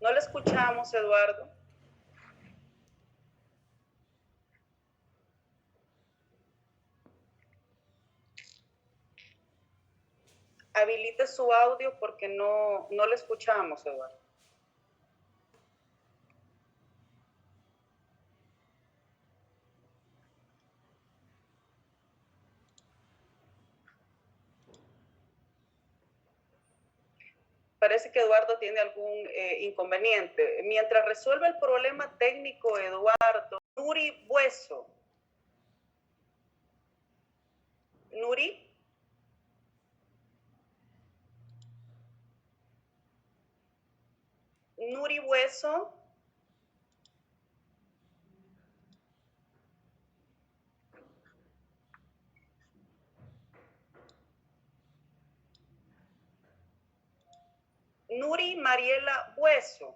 No le escuchamos, Eduardo. Habilite su audio porque no le escuchamos, Eduardo. Parece que Eduardo tiene algún inconveniente. Mientras resuelve el problema técnico, Eduardo, Nuri Bueso. Nuri. Nuri Bueso. Nuri Mariela Bueso.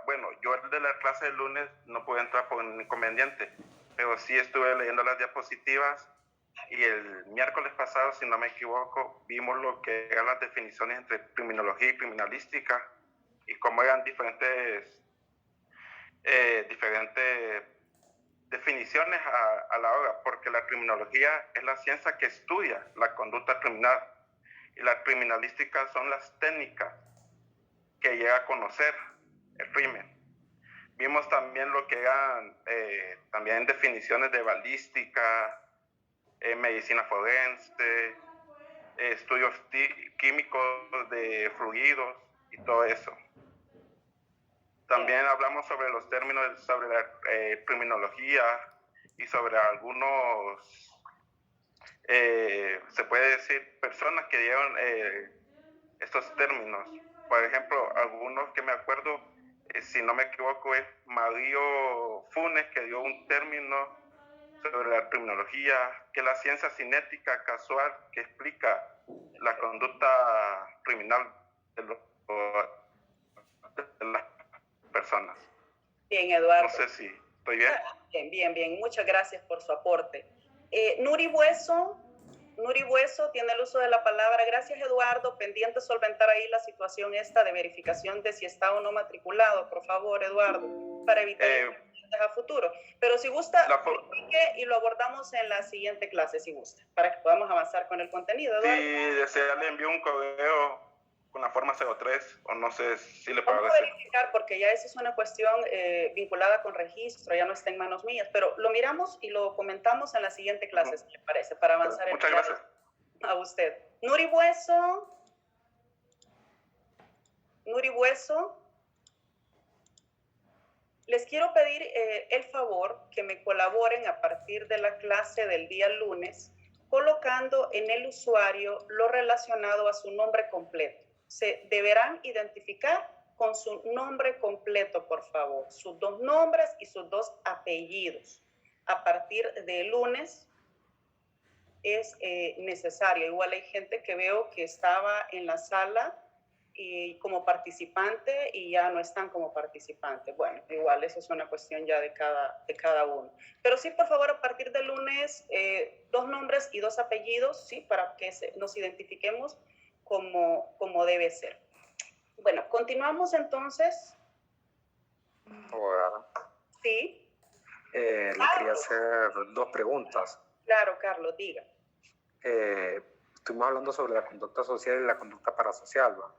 Bueno, yo el de la clase del lunes no pude entrar por un inconveniente, pero sí estuve leyendo las diapositivas y el miércoles pasado, si no me equivoco, vimos lo que eran las definiciones entre criminología y criminalística y cómo eran diferentes definiciones a la hora, porque la criminología es la ciencia que estudia la conducta criminal y la criminalística son las técnicas que llega a conocer el crimen. Vimos también lo que eran también definiciones de balística, medicina forense, estudios químicos de fluidos y todo eso. También hablamos sobre los términos, sobre la criminología y sobre algunos, se puede decir, personas que dieron estos términos. Por ejemplo, algunos que me acuerdo, si no me equivoco, es Mario Funes, que dio un término sobre la criminología, que es la ciencia cinética casual que explica la conducta criminal de las personas. Bien, Eduardo. No sé si estoy bien. Bien. Muchas gracias por su aporte. Nuri Bueso tiene el uso de la palabra. Gracias, Eduardo. Pendiente solventar ahí la situación esta de verificación de si está o no matriculado. Por favor, Eduardo, para evitar a futuro. Pero si gusta, y lo abordamos en la siguiente clase, si gusta, para que podamos avanzar con el contenido, Eduardo. Si desea, le envío un correo con la forma 03, o no sé si le parece. Vamos a verificar, porque ya eso es una cuestión vinculada con registro, ya no está en manos mías, pero lo miramos y lo comentamos en la siguiente clase, si le parece, para avanzar. Muchas gracias. A usted. Nuri Bueso. Les quiero pedir el favor que me colaboren a partir de la clase del día lunes, colocando en el usuario lo relacionado a su nombre completo. Se deberán identificar con su nombre completo, por favor, sus 2 nombres y sus 2 apellidos. A partir de lunes es necesario. Igual hay gente que veo que estaba en la sala y como participante y ya no están como participante. Bueno, igual eso es una cuestión ya de cada uno. Pero sí, por favor, a partir del lunes, 2 nombres y 2 apellidos, ¿sí? Para que nos identifiquemos como debe ser. Bueno, continuamos entonces. Abogada. Sí. Le quería hacer 2 preguntas. Claro, Carlos, diga. Estuvimos hablando sobre la conducta social y la conducta parasocial, ¿va?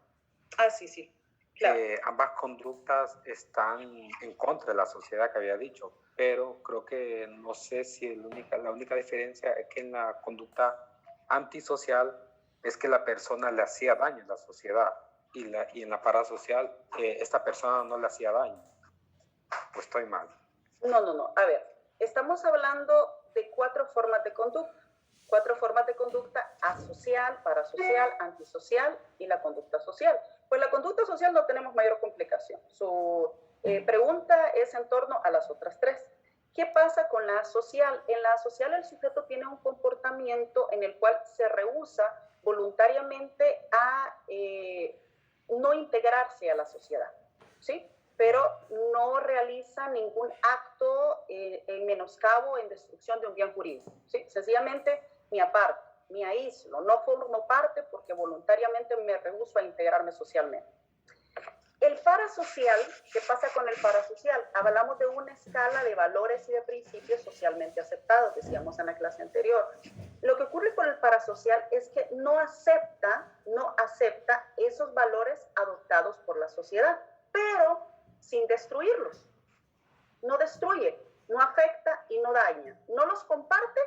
Ah, sí, claro. Ambas conductas están en contra de la sociedad que había dicho, pero creo que no sé si la única diferencia es que en la conducta antisocial es que la persona le hacía daño a la sociedad y en la parasocial esta persona no le hacía daño. Pues estoy mal. No. A ver, estamos hablando de 4 formas de conducta. 4 formas de conducta: asocial, parasocial, antisocial y la conducta social. Pues la conducta social no tenemos mayor complicación. Su pregunta es en torno a las otras 3. ¿Qué pasa con la asocial? En la asocial el sujeto tiene un comportamiento en el cual se rehúsa voluntariamente a no integrarse a la sociedad. ¿sí? Pero no realiza ningún acto en menoscabo, en destrucción de un bien jurídico, ¿sí? Sencillamente me aparto, me aíslo, no formo parte porque voluntariamente me rehúso a integrarme socialmente. El parasocial, ¿qué pasa con el parasocial? Hablamos de una escala de valores y de principios socialmente aceptados, decíamos en la clase anterior. Lo que ocurre con el parasocial es que no acepta esos valores adoptados por la sociedad, pero sin destruirlos. No destruye, no afecta y no daña. No los comparte,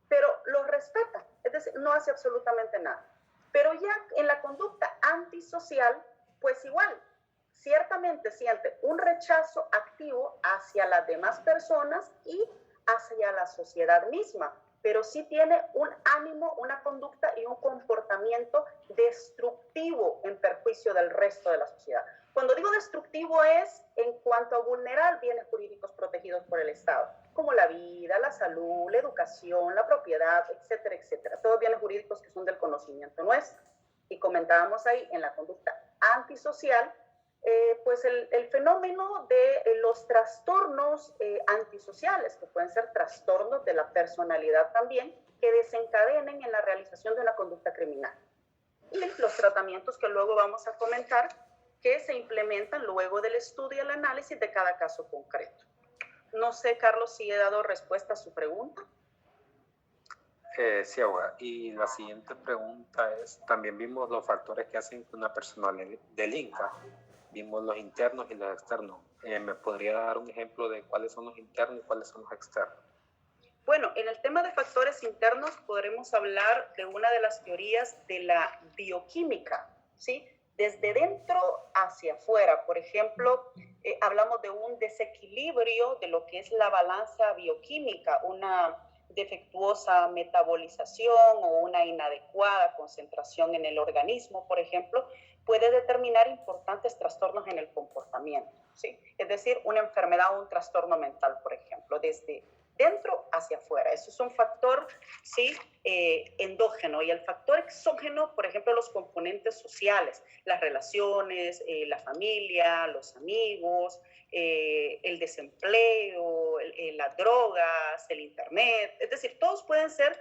pero los respeta. Es decir, no hace absolutamente nada. Pero ya en la conducta antisocial, pues igual, ciertamente siente un rechazo activo hacia las demás personas y hacia la sociedad misma, pero sí tiene un ánimo, una conducta y un comportamiento destructivo en perjuicio del resto de la sociedad. Cuando digo destructivo es en cuanto a vulnerar bienes jurídicos protegidos por el Estado, como la vida, la salud, la educación, la propiedad, etcétera, etcétera. Todos bienes jurídicos que son del conocimiento nuestro. Y comentábamos ahí en la conducta antisocial, pues el fenómeno de los trastornos antisociales, que pueden ser trastornos de la personalidad también, que desencadenen en la realización de una conducta criminal. Y los tratamientos que luego vamos a comentar, que se implementan luego del estudio y el análisis de cada caso concreto. No sé, Carlos, si he dado respuesta a su pregunta. Sí, abogada. Y la siguiente pregunta es, también vimos los factores que hacen que una persona delinca. Vimos los internos y los externos. ¿Me podría dar un ejemplo de cuáles son los internos y cuáles son los externos? Bueno, en el tema de factores internos podremos hablar de una de las teorías de la bioquímica, ¿sí? Desde dentro hacia afuera. Por ejemplo, hablamos de un desequilibrio de lo que es la balanza bioquímica, una defectuosa metabolización o una inadecuada concentración en el organismo, por ejemplo, puede determinar importantes trastornos en el comportamiento, ¿sí? Es decir, una enfermedad o un trastorno mental, por ejemplo, desde dentro hacia afuera. Eso es un factor, ¿sí? Endógeno. Y el factor exógeno, por ejemplo, los componentes sociales, las relaciones, la familia, los amigos, el desempleo, las drogas, el internet. Es decir, todos pueden ser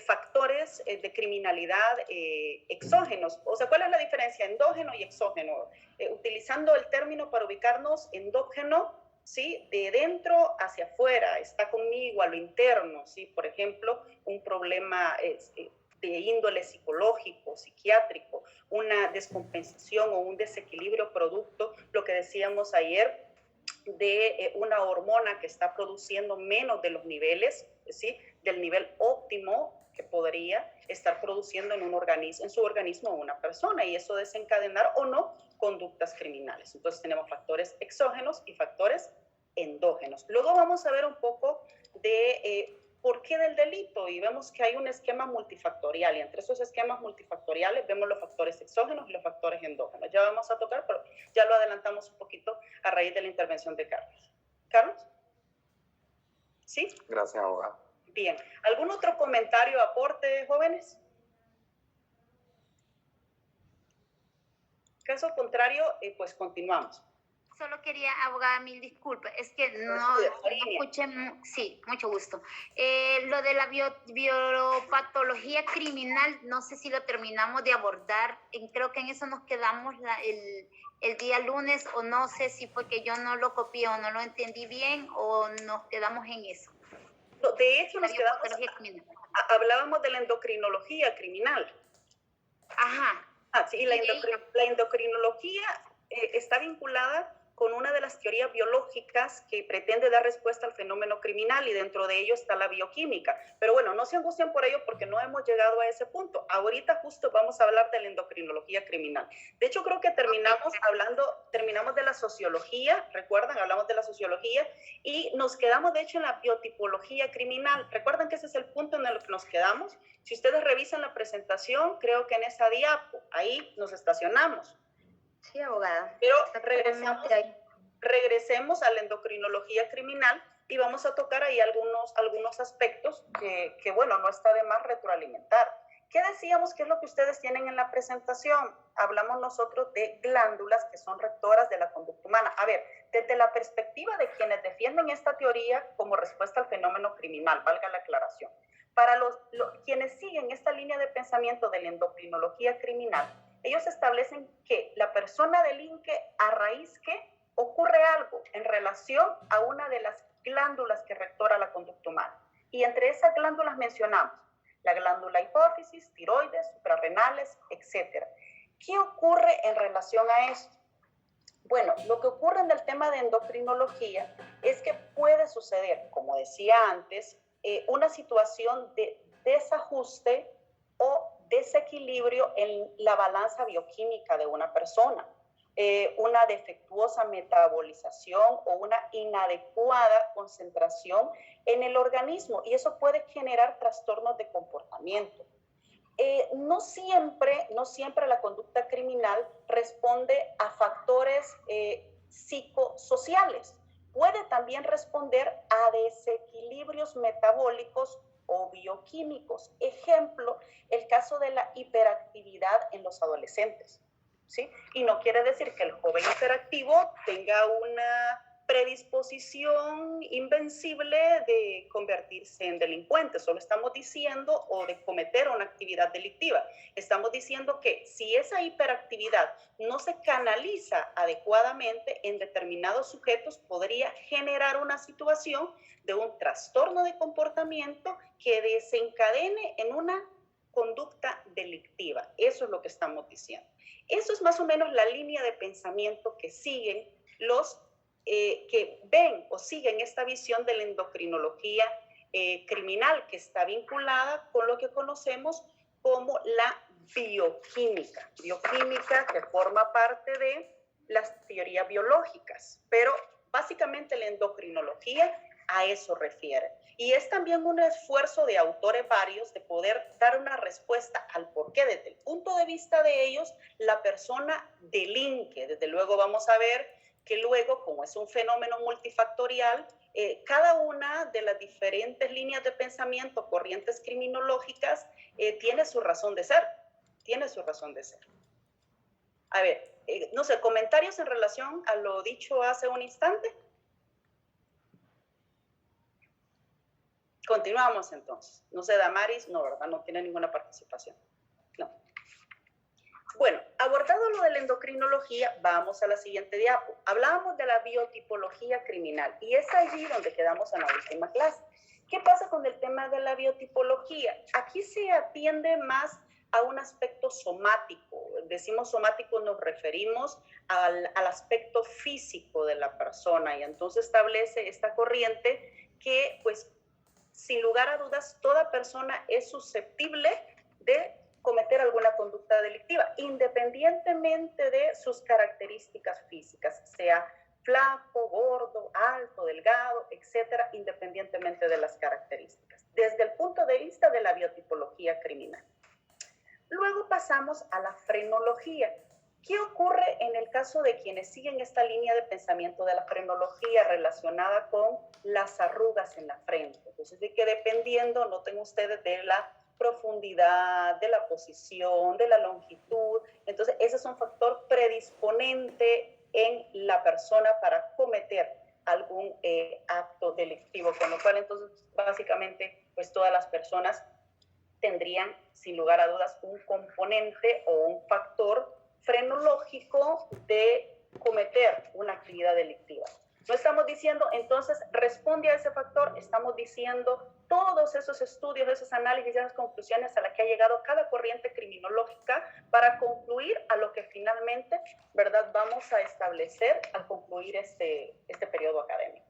factores de criminalidad exógenos. O sea, ¿cuál es la diferencia? Endógeno y exógeno. Utilizando el término para ubicarnos, endógeno, ¿sí? De dentro hacia afuera, está conmigo a lo interno, ¿sí? Por ejemplo, un problema de índole psicológico, psiquiátrico, una descompensación o un desequilibrio producto, lo que decíamos ayer, de una hormona que está produciendo menos de los niveles, ¿sí? Del nivel óptimo que podría estar produciendo en su organismo una persona, y eso desencadenar o no conductas criminales. Entonces tenemos factores exógenos y factores endógenos. Luego vamos a ver un poco de por qué del delito, y vemos que hay un esquema multifactorial, y entre esos esquemas multifactoriales vemos los factores exógenos y los factores endógenos. Ya vamos a tocar, pero ya lo adelantamos un poquito a raíz de la intervención de Carlos. ¿Carlos? ¿Sí? Gracias, abogada. Bien. ¿Algún otro comentario, aporte, jóvenes? Caso contrario, pues continuamos. Solo quería, abogada, mil disculpas, es que no escuché, sí, mucho gusto. Lo de la biopatología criminal, no sé si lo terminamos de abordar, creo que en eso nos quedamos el día lunes, o no sé si fue que yo no lo copié o no lo entendí bien, o nos quedamos en eso. No, de hecho, nos quedamos, hablábamos de la endocrinología criminal. Ajá. Sí, la endocrinología está vinculada con una de las teorías biológicas que pretende dar respuesta al fenómeno criminal, y dentro de ello está la bioquímica. Pero bueno, no se angustien por ello porque no hemos llegado a ese punto. Ahorita justo vamos a hablar de la endocrinología criminal. De hecho, creo que terminamos de la sociología, ¿recuerdan? Hablamos de la sociología y nos quedamos de hecho en la biotipología criminal. ¿Recuerdan que ese es el punto en el que nos quedamos? Si ustedes revisan la presentación, creo que en esa diapo, ahí nos estacionamos. Sí, abogada. Pero regresemos a la endocrinología criminal y vamos a tocar ahí algunos aspectos que, bueno, no está de más retroalimentar. ¿Qué decíamos? ¿Qué es lo que ustedes tienen en la presentación? Hablamos nosotros de glándulas que son rectoras de la conducta humana. A ver, desde la perspectiva de quienes defienden esta teoría como respuesta al fenómeno criminal, valga la aclaración. Para quienes siguen esta línea de pensamiento de la endocrinología criminal, ellos establecen que la persona delinque a raíz que ocurre algo en relación a una de las glándulas que rectora la conducta humana. Y entre esas glándulas mencionamos la glándula hipófisis, tiroides, suprarrenales, etc. ¿Qué ocurre en relación a esto? Bueno, lo que ocurre en el tema de endocrinología es que puede suceder, como decía antes, una situación de desajuste o desequilibrio en la balanza bioquímica de una persona, una defectuosa metabolización o una inadecuada concentración en el organismo, y eso puede generar trastornos de comportamiento. No siempre la conducta criminal responde a factores psicosociales. Puede también responder a desequilibrios metabólicos o bioquímicos. Ejemplo, el caso de la hiperactividad en los adolescentes, ¿sí? Y no quiere decir que el joven hiperactivo tenga una predisposición invencible de convertirse en delincuente. Solo estamos diciendo, o de cometer una actividad delictiva. Estamos diciendo que si esa hiperactividad no se canaliza adecuadamente en determinados sujetos, podría generar una situación de un trastorno de comportamiento que desencadene en una conducta delictiva. Eso es lo que estamos diciendo. Eso es más o menos la línea de pensamiento que siguen los que ven o siguen esta visión de la endocrinología criminal, que está vinculada con lo que conocemos como la bioquímica. Bioquímica que forma parte de las teorías biológicas, pero básicamente la endocrinología a eso refiere. Y es también un esfuerzo de autores varios de poder dar una respuesta al por qué. Desde el punto de vista de ellos, la persona delinque. Desde luego vamos a ver que luego, como es un fenómeno multifactorial, cada una de las diferentes líneas de pensamiento, corrientes criminológicas, tiene su razón de ser. Tiene su razón de ser. A ver, no sé, comentarios en relación a lo dicho hace un instante. Continuamos entonces. No sé, Damaris, no, ¿verdad? No tiene ninguna participación. No. Bueno, abordado lo de la endocrinología, vamos a la siguiente diapo. Hablábamos de la biotipología criminal y es allí donde quedamos en la última clase. ¿Qué pasa con el tema de la biotipología? Aquí se atiende más a un aspecto somático. Decimos somático, nos referimos al aspecto físico de la persona, y entonces establece esta corriente que, pues, sin lugar a dudas, toda persona es susceptible de cometer alguna conducta delictiva, independientemente de sus características físicas, sea flaco, gordo, alto, delgado, etcétera, independientemente de las características, desde el punto de vista de la biotipología criminal. Luego pasamos a la frenología. ¿Qué ocurre en el caso de quienes siguen esta línea de pensamiento de la frenología relacionada con las arrugas en la frente? Entonces, de que dependiendo, noten ustedes, de la profundidad, de la posición, de la longitud, entonces ese es un factor predisponente en la persona para cometer algún acto delictivo, con lo cual entonces básicamente pues todas las personas tendrían sin lugar a dudas un componente o un factor frenológico de cometer una actividad delictiva. No estamos diciendo, entonces, responde a ese factor, estamos diciendo todos esos estudios, esos análisis, esas conclusiones a las que ha llegado cada corriente criminológica para concluir a lo que finalmente, ¿verdad?, vamos a establecer al concluir este periodo académico.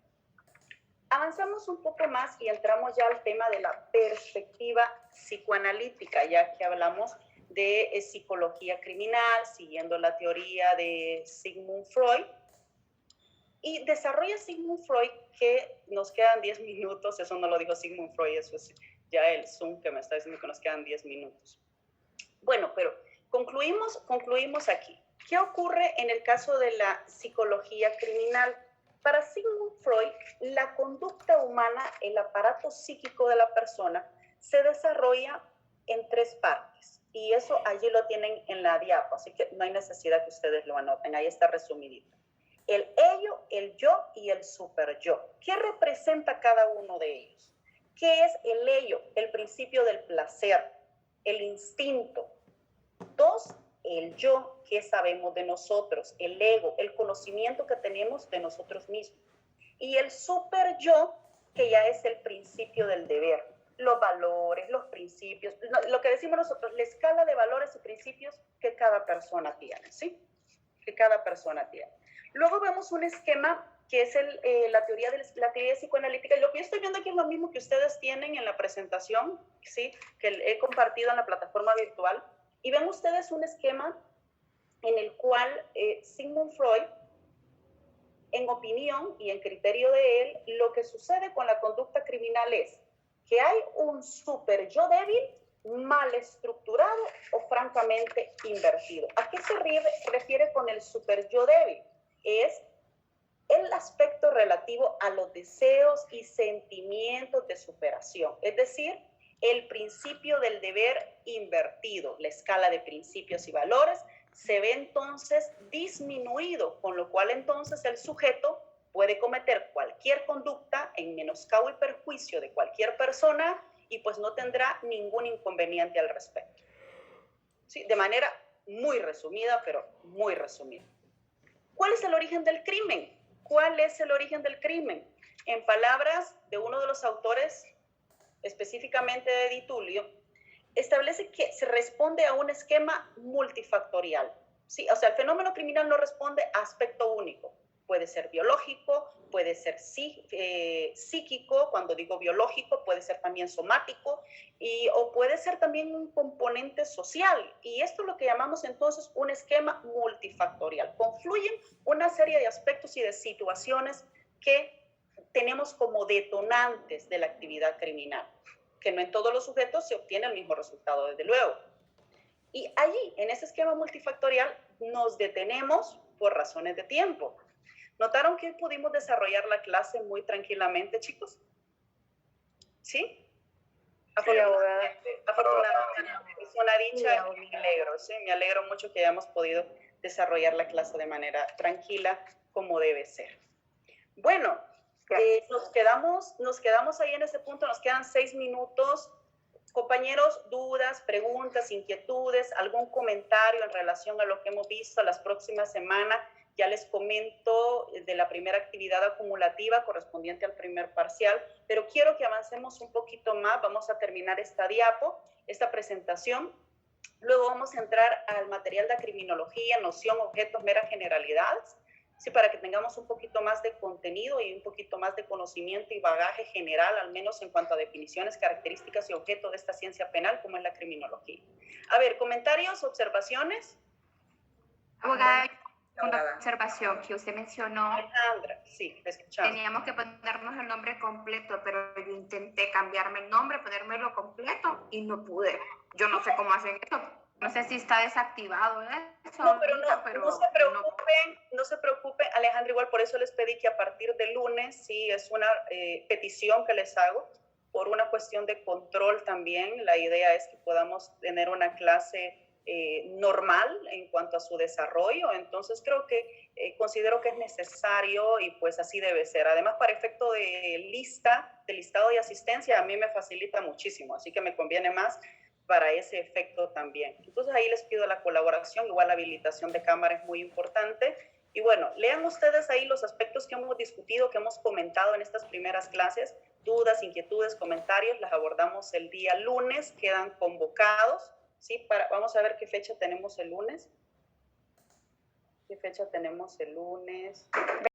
Avanzamos un poco más y entramos ya al tema de la perspectiva psicoanalítica, ya que hablamos de psicología criminal, siguiendo la teoría de Sigmund Freud. Y desarrolla Sigmund Freud, que nos quedan 10 minutos, eso no lo dijo Sigmund Freud, eso es ya el Zoom que me está diciendo que nos quedan 10 minutos. Bueno, pero concluimos aquí. ¿Qué ocurre en el caso de la psicología criminal? Para Sigmund Freud, la conducta humana, el aparato psíquico de la persona, se desarrolla en 3 partes. Y eso allí lo tienen en la diapo, así que no hay necesidad que ustedes lo anoten, ahí está resumidito. El ello, el yo y el super yo. ¿Qué representa cada uno de ellos? ¿Qué es el ello? El principio del placer, el instinto. 2, el yo, ¿qué sabemos de nosotros? El ego, el conocimiento que tenemos de nosotros mismos. Y el super yo, que ya es el principio del deber. Los valores, los principios, lo que decimos nosotros, la escala de valores y principios que cada persona tiene, ¿sí? Que cada persona tiene. Luego vemos un esquema que es la teoría psicoanalítica. Y lo que yo estoy viendo aquí es lo mismo que ustedes tienen en la presentación, ¿sí? Que he compartido en la plataforma virtual. Y ven ustedes un esquema en el cual Sigmund Freud, en opinión y en criterio de él, lo que sucede con la conducta criminal es que hay un super yo débil, mal estructurado o francamente invertido. ¿A qué se refiere con el super yo débil? Es el aspecto relativo a los deseos y sentimientos de superación, es decir, el principio del deber invertido, la escala de principios y valores, se ve entonces disminuido, con lo cual entonces el sujeto puede cometer cualquier conducta en menoscabo y perjuicio de cualquier persona y pues no tendrá ningún inconveniente al respecto. ¿Sí? De manera muy resumida, pero muy resumida. ¿Cuál es el origen del crimen? ¿Cuál es el origen del crimen? En palabras de uno de los autores, específicamente de Di Tullio, establece que se responde a un esquema multifactorial. ¿Sí? O sea, el fenómeno criminal no responde a aspecto único. Puede ser biológico, puede ser psíquico, cuando digo biológico, puede ser también somático, o puede ser también un componente social. Y esto es lo que llamamos entonces un esquema multifactorial. Confluyen una serie de aspectos y de situaciones que tenemos como detonantes de la actividad criminal, que no en todos los sujetos se obtiene el mismo resultado, desde luego. Y allí, en ese esquema multifactorial, nos detenemos por razones de tiempo. ¿Notaron que pudimos desarrollar la clase muy tranquilamente, chicos? ¿Sí? Afortunadamente, es una dicha y me alegro, ¿sí? Me alegro mucho que hayamos podido desarrollar la clase de manera tranquila, como debe ser. Bueno, nos quedamos ahí en este punto, nos quedan 6 minutos. Compañeros, dudas, preguntas, inquietudes, algún comentario en relación a lo que hemos visto las próximas semanas. Ya les comento de la primera actividad acumulativa correspondiente al primer parcial, pero quiero que avancemos un poquito más. Vamos a terminar esta diapo, esta presentación. Luego vamos a entrar al material de criminología, noción, objetos, meras generalidades, ¿sí? Para que tengamos un poquito más de contenido y un poquito más de conocimiento y bagaje general, al menos en cuanto a definiciones, características y objetos de esta ciencia penal, como es la criminología. A ver, comentarios, observaciones. Abogada, una observación que usted mencionó. Alejandra, sí, escuchamos. Teníamos que ponernos el nombre completo, pero yo intenté cambiarme el nombre, ponérmelo completo y no pude. Yo no sé cómo hacen eso. No sé si está desactivado eso. No, pero no se preocupen, Alejandra, igual por eso les pedí que a partir de lunes, sí, es una petición que les hago, por una cuestión de control también. La idea es que podamos tener una clase normal en cuanto a su desarrollo, entonces creo que considero que es necesario y pues así debe ser. Además, para efecto de listado de asistencia, a mí me facilita muchísimo, así que me conviene más para ese efecto también. Entonces ahí les pido la colaboración, igual la habilitación de cámara es muy importante. Y bueno, lean ustedes ahí los aspectos que hemos discutido, que hemos comentado en estas primeras clases, dudas, inquietudes, comentarios, las abordamos el día lunes, quedan convocados. ¿Sí? Vamos a ver qué fecha tenemos el lunes. ¿Qué fecha tenemos el lunes?